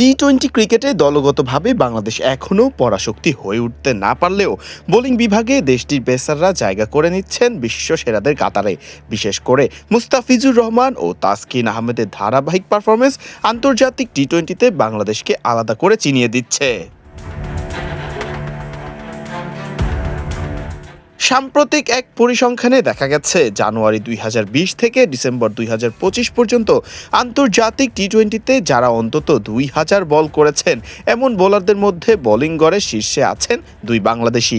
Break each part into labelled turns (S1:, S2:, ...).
S1: টি-20 ক্রিকেটে দলগতভাবে বাংলাদেশ এখনও পরাশক্তি হয়ে উঠতে না পারলেও বোলিং বিভাগে দেশটির পেসাররা জায়গা করে নিচ্ছেন বিশ্বসেরাদের কাতারে। বিশেষ করে মুস্তাফিজুর রহমান ও তাসকিন আহমেদের ধারাবাহিক পারফরমেন্স আন্তর্জাতিক টি-20তে বাংলাদেশকে আলাদা করে চিনিয়ে দিচ্ছে। সাম্প্রতিক এক পরিসংখ্যানে দেখা গেছে জানুয়ারি 2020 থেকে ডিসেম্বর 2025 পর্যন্ত আন্তর্জাতিক টি-20তে যারা অন্তত 2000 বল করেছেন এমন বোলারদের মধ্যে বোলিং গড়ে শীর্ষে আছেন দুই বাংলাদেশি।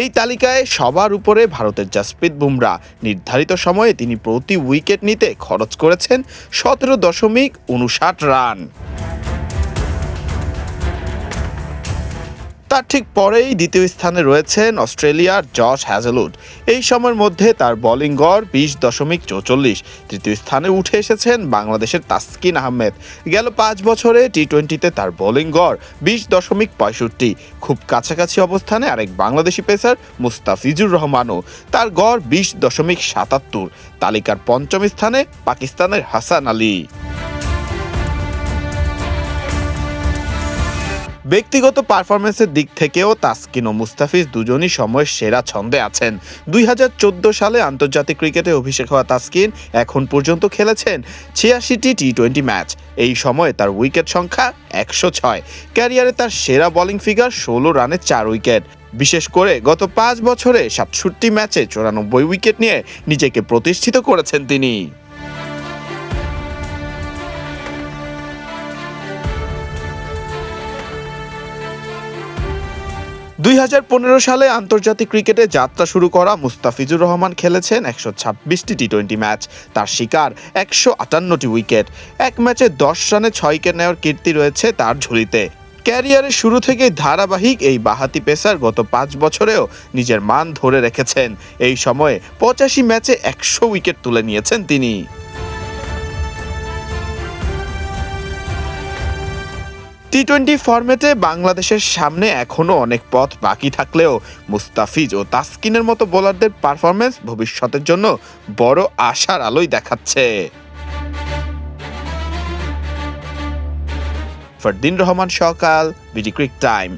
S1: এই তালিকায় সবার উপরে ভারতের জাসপ্রীত বুমরা। নির্ধারিত সময়ে তিনি প্রতি উইকেট নিতে খরচ করেছেন 17.59 রান। তার ঠিক পরেই দ্বিতীয় স্থানে রয়েছেন অস্ট্রেলিয়ার জশ হ্যাজেলউড। এই সময়ের মধ্যে তার বোলিং গড় 20.44। তৃতীয় স্থানে উঠে এসেছেন বাংলাদেশের তাসকিন আহমেদ। গেল 5 বছরে টি-20তে তার বোলিং গড় 20.65। খুব কাছাকাছি অবস্থানে আরেক বাংলাদেশি পেসার মুস্তাফিজুর রহমানও, তার গড় 20.77। তালিকার পঞ্চম স্থানে পাকিস্তানের হাসান আলী। ব্যক্তিগত পারফরমেন্সের দিক থেকেও তাসকিন ও মুস্তাফিজ দুজনই সময়ের সেরা ছন্দে আছেন। 2014 সালে আন্তর্জাতিক ক্রিকেটে অভিষেক হওয়া তাসকিন এখন পর্যন্ত খেলেছেন 86টি টি-20 ম্যাচ। এই সময়ে তার উইকেট সংখ্যা 106। ক্যারিয়ারে তার সেরা বোলিং ফিগার 16 রানে 4 উইকেট। বিশেষ করে গত 5 বছরে 67 ম্যাচে 94 উইকেট নিয়ে নিজেকে প্রতিষ্ঠিত করেছেন তিনি। 2015 সালে আন্তর্জাতিক ক্রিকেটে যাত্রা শুরু করা মুস্তাফিজুর রহমান খেলেছেন 126টি টি-20 ম্যাচ। তার শিকার 158টি উইকেট। এক ম্যাচে 10 রানে 6 উইকেট নেওয়ার কীর্তি রয়েছে তার ঝুলিতে। ক্যারিয়ারের শুরু থেকেই ধারাবাহিক এই বাঁহাতি পেসার গত 5 বছরেও নিজের মান ধরে রেখেছেন। এই সময়ে 85 ম্যাচে 100 উইকেট তুলে নিয়েছেন তিনি। টি-20 ফরম্যাটে বাংলাদেশের সামনে এখনও অনেক পথ বাকি থাকলেও মুস্তাফিজ ও তাসকিনের মতো বোলারদের পারফরমেন্স ভবিষ্যতের জন্য বড় আশার আলোই দেখাচ্ছে। ফরদিন রহমান সকাল, বিডি ক্রিক টাইম।